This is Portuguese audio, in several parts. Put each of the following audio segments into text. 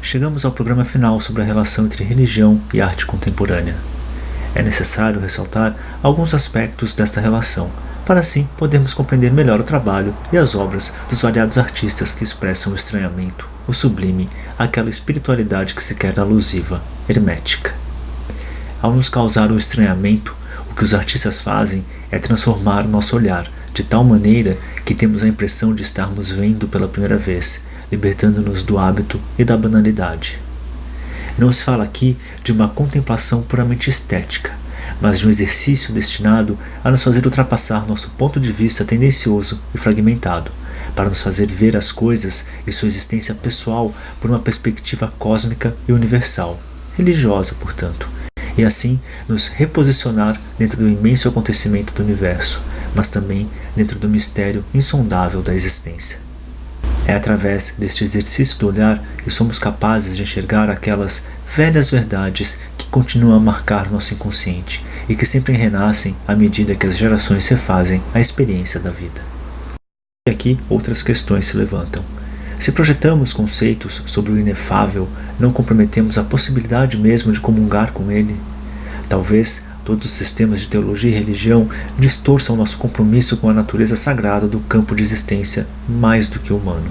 chegamos ao programa final sobre a relação entre religião e arte contemporânea. É necessário ressaltar alguns aspectos desta relação, para assim podermos compreender melhor o trabalho e as obras dos variados artistas que expressam o estranhamento, o sublime, aquela espiritualidade que se quer alusiva, hermética. Ao nos causar o estranhamento, o que os artistas fazem é transformar o nosso olhar, de tal maneira que temos a impressão de estarmos vendo pela primeira vez, libertando-nos do hábito e da banalidade. Não se fala aqui de uma contemplação puramente estética, mas de um exercício destinado a nos fazer ultrapassar nosso ponto de vista tendencioso e fragmentado, para nos fazer ver as coisas e sua existência pessoal por uma perspectiva cósmica e universal, religiosa, portanto, e assim nos reposicionar dentro do imenso acontecimento do universo, mas também dentro do mistério insondável da existência. É através deste exercício do olhar que somos capazes de enxergar aquelas velhas verdades que continuam a marcar nosso inconsciente e que sempre renascem à medida que as gerações refazem a experiência da vida. E aqui outras questões se levantam. Se projetamos conceitos sobre o inefável, não comprometemos a possibilidade mesmo de comungar com ele? Talvez todos os sistemas de teologia e religião distorçam nosso compromisso com a natureza sagrada do campo de existência mais do que humano.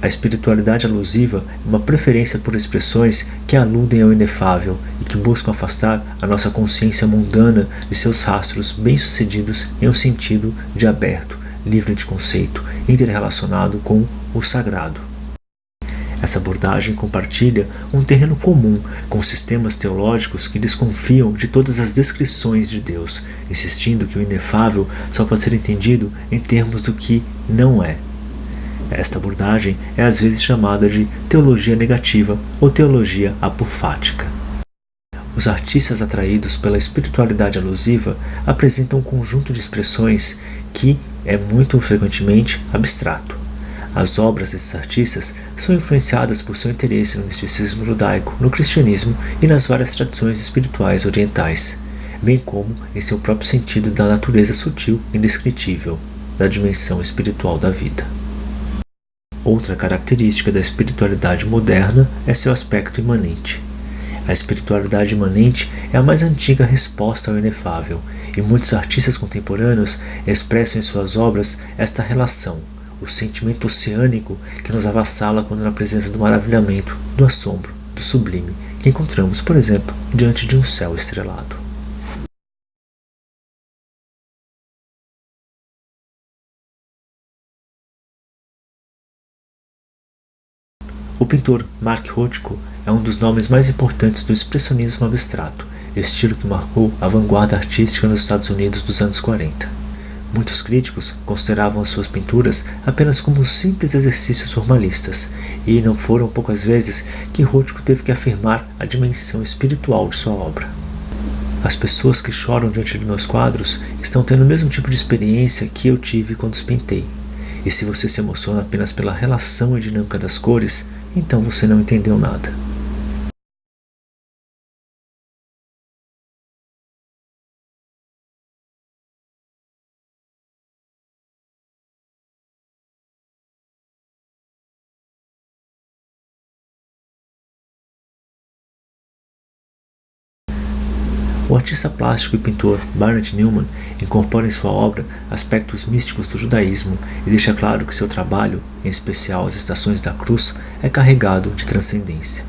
A espiritualidade alusiva é uma preferência por expressões que aludem ao inefável e que buscam afastar a nossa consciência mundana de seus rastros bem-sucedidos em um sentido de aberto, livre de conceito, interrelacionado com o sagrado. Essa abordagem compartilha um terreno comum com sistemas teológicos que desconfiam de todas as descrições de Deus, insistindo que o inefável só pode ser entendido em termos do que não é. Esta abordagem é às vezes chamada de teologia negativa ou teologia apofática. Os artistas atraídos pela espiritualidade alusiva apresentam um conjunto de expressões que é muito frequentemente abstrato. As obras desses artistas são influenciadas por seu interesse no misticismo judaico, no cristianismo e nas várias tradições espirituais orientais, bem como em seu próprio sentido da natureza sutil e indescritível, da dimensão espiritual da vida. Outra característica da espiritualidade moderna é seu aspecto imanente. A espiritualidade imanente é a mais antiga resposta ao inefável, e muitos artistas contemporâneos expressam em suas obras esta relação, o sentimento oceânico que nos avassala quando na presença do maravilhamento, do assombro, do sublime, que encontramos, por exemplo, diante de um céu estrelado. O pintor Mark Rothko é um dos nomes mais importantes do expressionismo abstrato, estilo que marcou a vanguarda artística nos Estados Unidos dos anos 40. Muitos críticos consideravam as suas pinturas apenas como simples exercícios formalistas, e não foram poucas vezes que Rothko teve que afirmar a dimensão espiritual de sua obra. As pessoas que choram diante de meus quadros estão tendo o mesmo tipo de experiência que eu tive quando os pintei. E se você se emociona apenas pela relação e dinâmica das cores, então você não entendeu nada. O artista plástico e pintor Barnett Newman incorpora em sua obra aspectos místicos do judaísmo e deixa claro que seu trabalho, em especial as Estações da Cruz, é carregado de transcendência.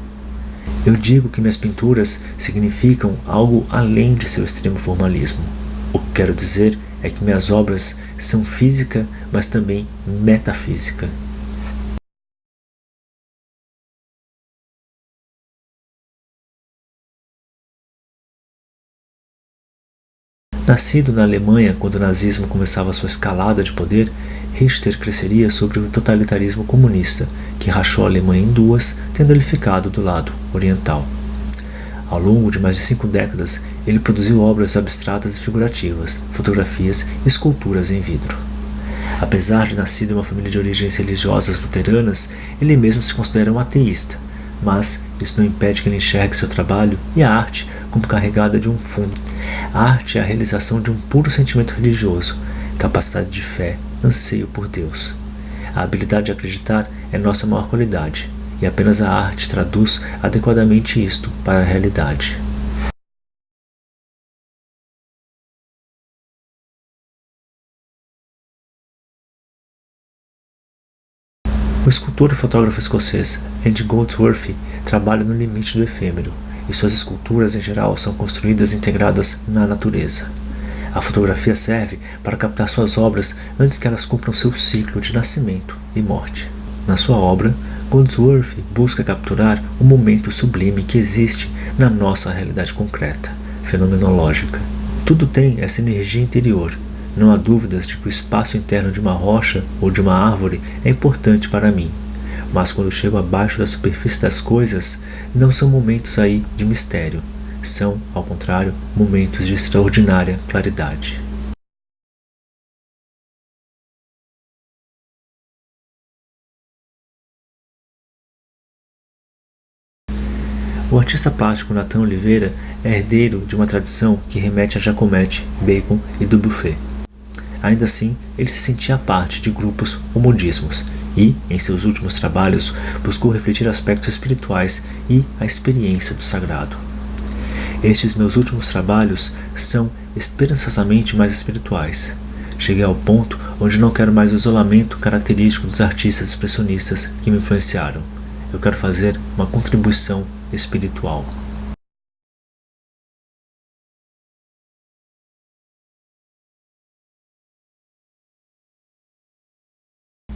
Eu digo que minhas pinturas significam algo além de seu extremo formalismo. O que quero dizer é que minhas obras são física, mas também metafísica. Nascido na Alemanha quando o nazismo começava sua escalada de poder, Richter cresceria sobre o totalitarismo comunista, que rachou a Alemanha em duas, tendo ele ficado do lado oriental. Ao longo de mais de 5 décadas, ele produziu obras abstratas e figurativas, fotografias e esculturas em vidro. Apesar de nascido em uma família de origens religiosas luteranas, ele mesmo se considera um ateísta, mas isso não impede que ele enxergue seu trabalho e a arte como carregada de um fundo. A arte é a realização de um puro sentimento religioso, capacidade de fé, anseio por Deus. A habilidade de acreditar é nossa maior qualidade, e apenas a arte traduz adequadamente isto para a realidade. O escultor e fotógrafo escocês Andy Goldsworthy trabalha no limite do efêmero, e suas esculturas em geral são construídas integradas na natureza. A fotografia serve para captar suas obras antes que elas cumpram seu ciclo de nascimento e morte. Na sua obra, Goldsworthy busca capturar o momento sublime que existe na nossa realidade concreta, fenomenológica. Tudo tem essa energia interior. Não há dúvidas de que o espaço interno de uma rocha ou de uma árvore é importante para mim. Mas quando chego abaixo da superfície das coisas, não são momentos aí de mistério. São, ao contrário, momentos de extraordinária claridade. O artista plástico Nathan Oliveira é herdeiro de uma tradição que remete a Giacometti, Bacon e Dubuffet. Ainda assim, ele se sentia parte de grupos ou modismos e, em seus últimos trabalhos, buscou refletir aspectos espirituais e a experiência do sagrado. Estes meus últimos trabalhos são esperançosamente mais espirituais. Cheguei ao ponto onde não quero mais o isolamento característico dos artistas expressionistas que me influenciaram. Eu quero fazer uma contribuição espiritual.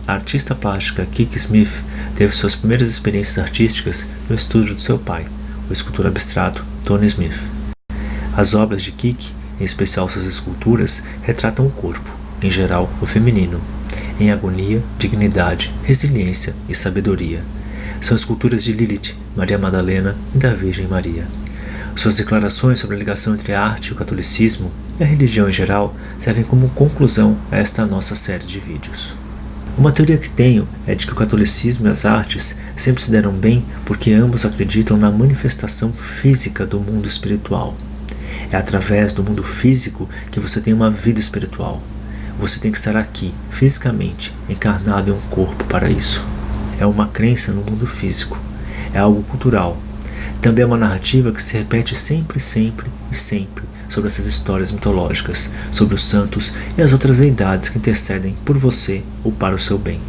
A artista plástica Kiki Smith teve suas primeiras experiências artísticas no estúdio de seu pai, o escultor abstrato Tony Smith. As obras de Kiki, em especial suas esculturas, retratam o corpo, em geral o feminino, em agonia, dignidade, resiliência e sabedoria. São esculturas de Lilith, Maria Madalena e da Virgem Maria. Suas declarações sobre a ligação entre a arte e o catolicismo e a religião em geral servem como conclusão a esta nossa série de vídeos. Uma teoria que tenho é de que o catolicismo e as artes sempre se deram bem porque ambos acreditam na manifestação física do mundo espiritual. É através do mundo físico que você tem uma vida espiritual. Você tem que estar aqui, fisicamente, encarnado em um corpo para isso. É uma crença no mundo físico. É algo cultural. Também é uma narrativa que se repete sempre sobre essas histórias mitológicas, sobre os santos e as outras deidades que intercedem por você ou para o seu bem.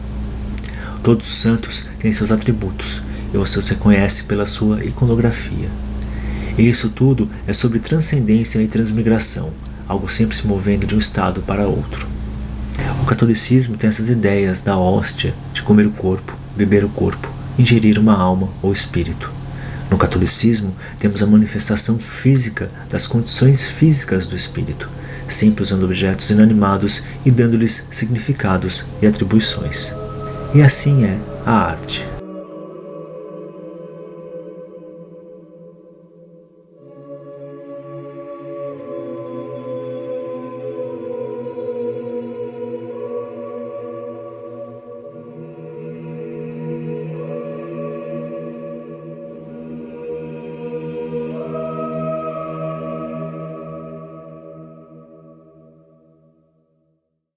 Todos os santos têm seus atributos e você os reconhece pela sua iconografia. E isso tudo é sobre transcendência e transmigração, algo sempre se movendo de um estado para outro. O catolicismo tem essas ideias da hóstia, de comer o corpo, beber o corpo, ingerir uma alma ou espírito. No catolicismo, temos a manifestação física das condições físicas do espírito, sempre usando objetos inanimados e dando-lhes significados e atribuições. E assim é a arte.